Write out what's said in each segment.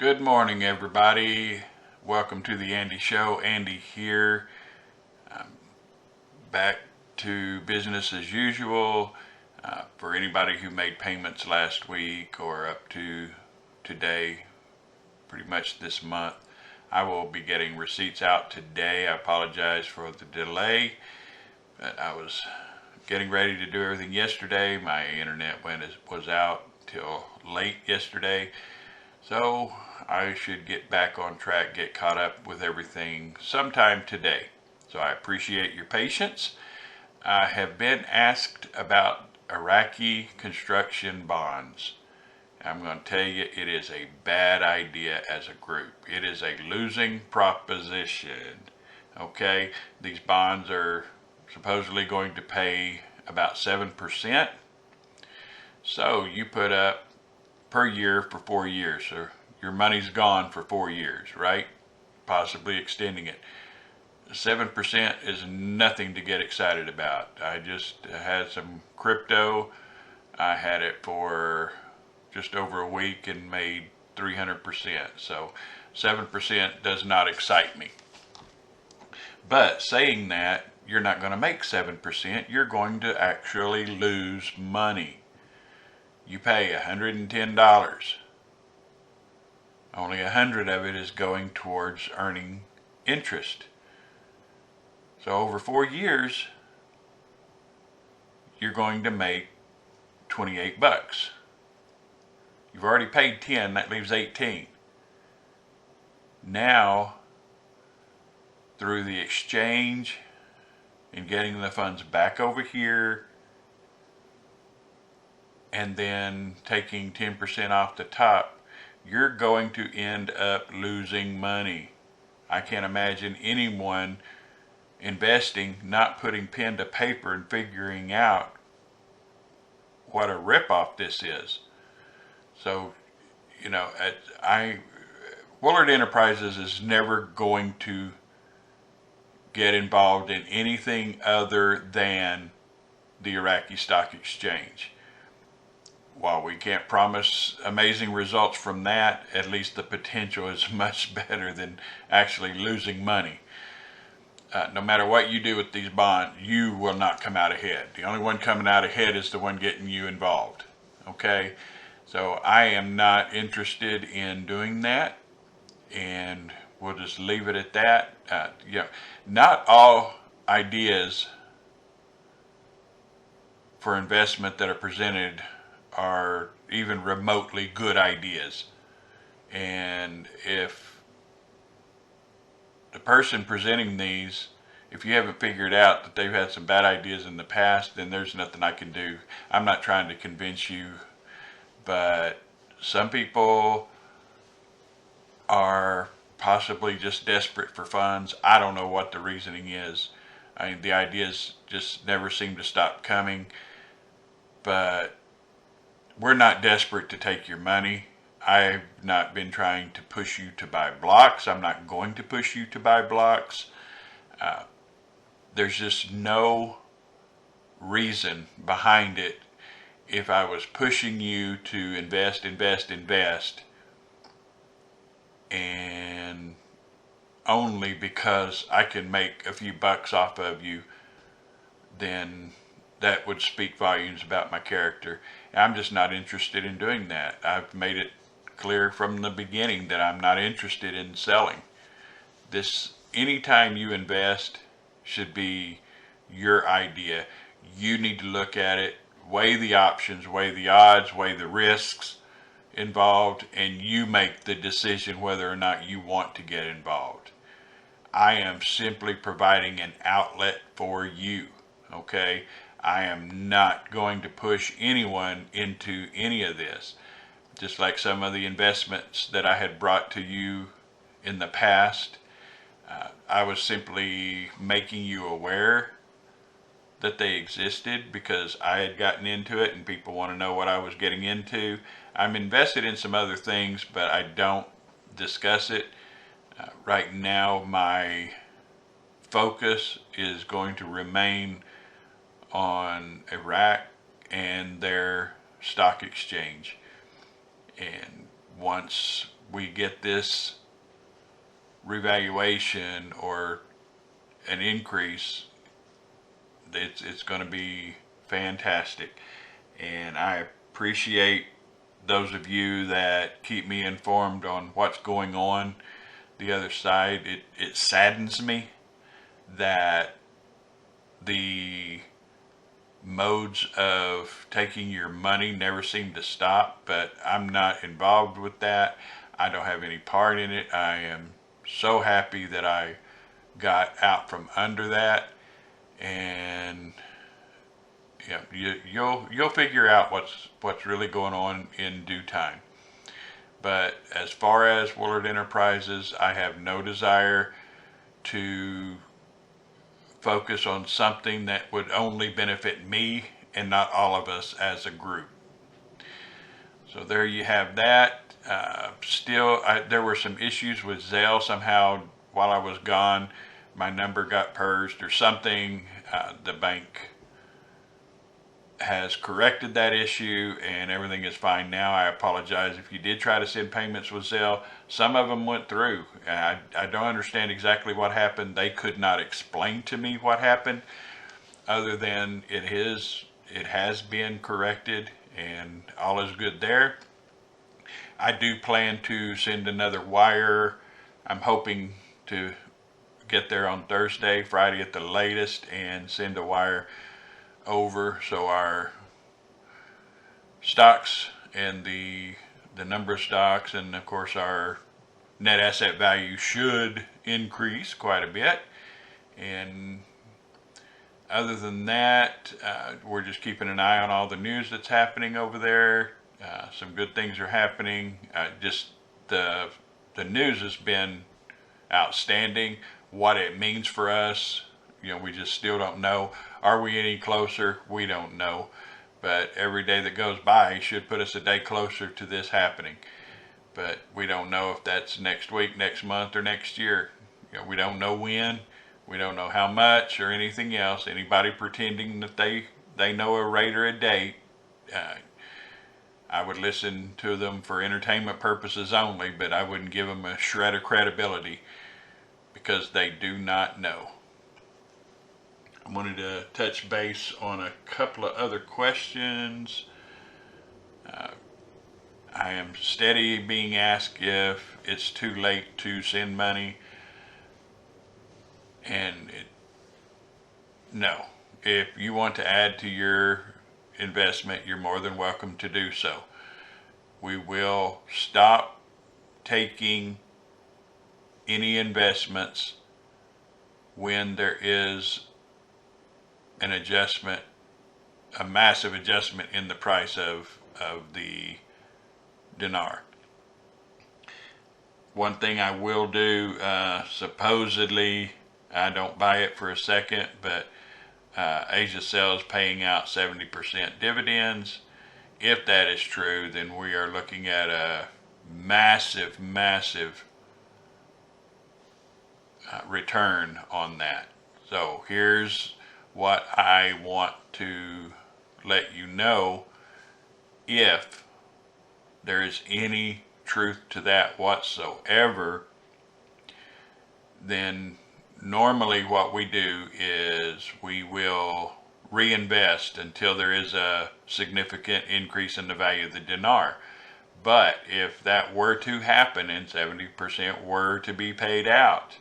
Good morning, everybody. Welcome to the Andy Show. Andy here. Back to business as usual. For anybody who made payments last week or up to today, pretty much this month, I will be getting receipts out today. I apologize for the delay, but I was getting ready to do everything yesterday. My internet was out till late yesterday. So I should get back on track, get caught up with everything sometime today. So I appreciate your patience. I have been asked about Iraqi Construction Bonds. I'm going to tell you, it is a bad idea as a group. It is a losing proposition. Okay, these bonds are supposedly going to pay about 7%. So you put up per year for 4 years, so your money's gone for 4 years, right? Possibly extending it. 7% is nothing to get excited about. I just had some crypto. I had it for just over a week and made 300%. So 7% does not excite me. But saying that, you're not going to make 7%. You're going to actually lose money. You pay $110. Only $100 of it is going towards earning interest. So over 4 years, you're going to make 28 bucks. You've already paid 10, that leaves 18. Now, through the exchange and getting the funds back over here, and then taking 10% off the top, you're going to end up losing money. I can't imagine anyone investing, not putting pen to paper and figuring out what a ripoff this is. So, Willard Enterprises is never going to get involved in anything other than the Iraqi Stock Exchange. While we can't promise amazing results from that, at least the potential is much better than actually losing money. No matter what you do with these bonds, you will not come out ahead. The only one coming out ahead is the one getting you involved. Okay? So I am not interested in doing that, and we'll just leave it at that. Not all ideas for investment that are presented are even remotely good ideas. And if the person presenting these, if you haven't figured out that they've had some bad ideas in the past, then there's nothing I can do. I'm not trying to convince you, but some people are possibly just desperate for funds. I don't know what the reasoning is. The ideas just never seem to stop coming, but we're not desperate to take your money. I've not been trying to push you to buy blocks. I'm not going to push you to buy blocks. There's just no reason behind it. If I was pushing you to invest, and only because I can make a few bucks off of you, then that would speak volumes about my character. I'm just not interested in doing that. I've made it clear from the beginning that I'm not interested in selling. Anytime you invest should be your idea. You need to look at it, weigh the options, weigh the odds, weigh the risks involved, and you make the decision whether or not you want to get involved. I am simply providing an outlet for you, okay? I am not going to push anyone into any of this. Just like some of the investments that I had brought to you in the past, I was simply making you aware that they existed because I had gotten into it and people want to know what I was getting into. I'm invested in some other things, but I don't discuss it. Right now, my focus is going to remain on Iraq and their stock exchange. And once we get this revaluation or an increase, it's going to be fantastic. And I appreciate those of you that keep me informed on what's going on the other side. It saddens me that the modes of taking your money never seem to stop, but I'm not involved with that. I don't have any part in it. I am so happy that I got out from under that, and yeah, you'll figure out what's really going on in due time. But as far as Willard Enterprises, I have no desire to focus on something that would only benefit me and not all of us as a group. So there you have that. Still, there were some issues with Zelle. Somehow, while I was gone, my number got purged or something. The bank has corrected that issue and everything is fine now. I apologize if you did try to send payments with Zelle. Some of them went through. I don't understand exactly what happened. They could not explain to me what happened, other than it has been corrected and all is good there. I do plan to send another wire. I'm hoping to get there on Thursday, Friday at the latest, and send a wire over so our stocks and the number of stocks and of course our net asset value should increase quite a bit. And other than that, we're just keeping an eye on all the news that's happening over there. Some good things are happening. Just the news has been outstanding. What it means for us, we just still don't know. Are we any closer? We don't know. But every day that goes by should put us a day closer to this happening. But we don't know if that's next week, next month, or next year. We don't know when. We don't know how much or anything else. Anybody pretending that they know a rate or a date, I would listen to them for entertainment purposes only, but I wouldn't give them a shred of credibility because they do not know. I wanted to touch base on a couple of other questions. I am steady being asked if it's too late to send money, and no. If you want to add to your investment, you're more than welcome to do so. We will stop taking any investments when there is an adjustment, a massive adjustment in the price of the dinar. One thing I will do, supposedly, I don't buy it for a second, but Asia Cell is paying out 70% dividends. If that is true, then we are looking at a massive return on that. So here's what I want to let you know. If there is any truth to that whatsoever, then normally what we do is we will reinvest until there is a significant increase in the value of the dinar. But if that were to happen and 70% were to be paid out,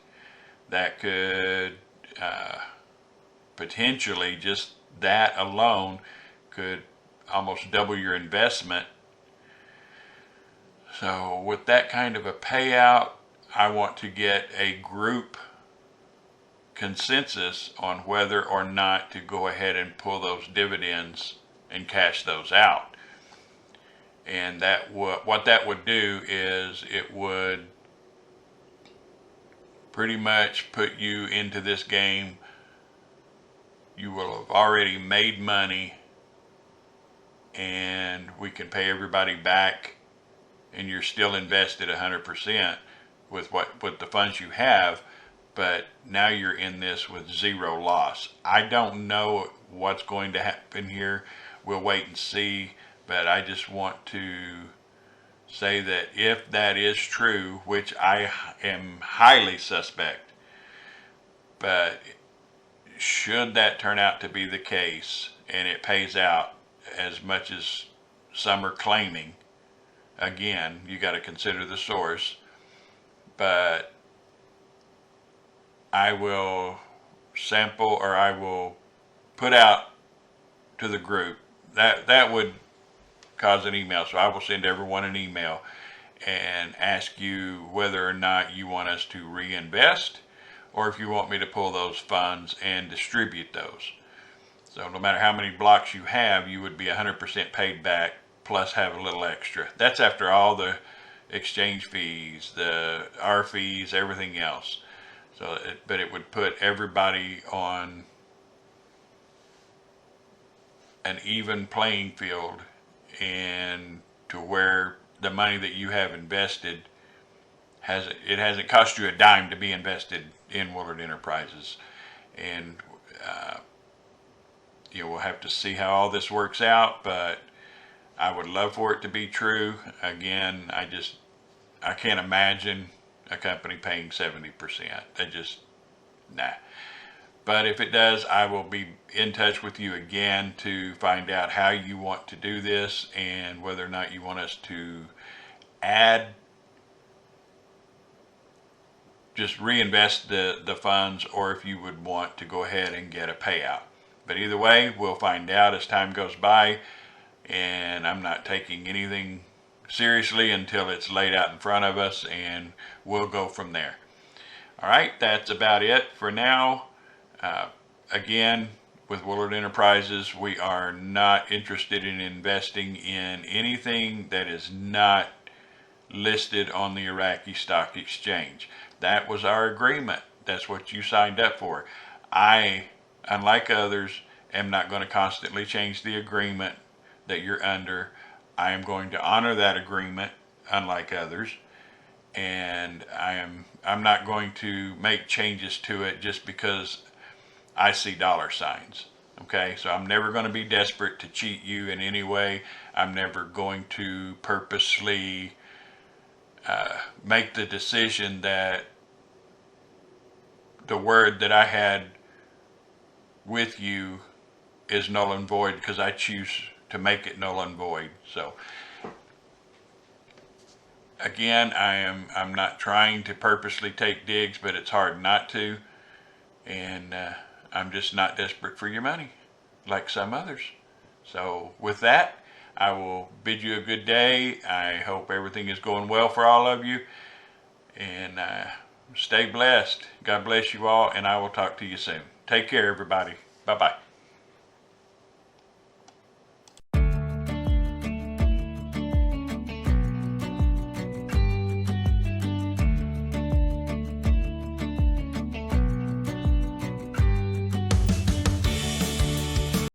that could potentially, just that alone could almost double your investment. So with that kind of a payout, I want to get a group consensus on whether or not to go ahead and pull those dividends and cash those out. And what that would do is it would pretty much put you into this game. You will have already made money and we can pay everybody back, and you're still invested 100% with the funds you have, but now you're in this with zero loss. I don't know what's going to happen here. We'll wait and see, but I just want to say that if that is true, which I am highly suspect, but should that turn out to be the case and it pays out as much as some are claiming, again, you got to consider the source, but I will sample, or I will put out to the group. That would cause an email, so I will send everyone an email and ask you whether or not you want us to reinvest, or if you want me to pull those funds and distribute those. So no matter how many blocks you have, you would be 100% paid back, plus have a little extra. That's after all the exchange fees, our fees, everything else. So, but it would put everybody on an even playing field, and to where the money that you have invested hasn't cost you a dime to be invested in Woolard Enterprises. And we'll have to see how all this works out, but I would love for it to be true. Again, I can't imagine a company paying 70%. Nah. But if it does, I will be in touch with you again to find out how you want to do this, and whether or not you want us to just reinvest the funds, or if you would want to go ahead and get a payout. But either way, we'll find out as time goes by, and I'm not taking anything seriously until it's laid out in front of us, and we'll go from there. All right, that's about it for now. Again, with Woolard Enterprises, we are not interested in investing in anything that is not listed on the Iraqi Stock Exchange. That was our agreement. That's what you signed up for. I, unlike others, am not going to constantly change the agreement that you're under. I am going to honor that agreement, unlike others, and I'm not going to make changes to it just because I see dollar signs. Okay, so I'm never going to be desperate to cheat you in any way. I'm never going to purposely make the decision that the word that I had with you is null and void because I choose to make it null and void. So again, I'm not trying to purposely take digs, but it's hard not to, and I'm just not desperate for your money like some others. So with that, I will bid you a good day. I hope everything is going well for all of you, and stay blessed. God bless you all, and I will talk to you soon. Take care, everybody. Bye-bye.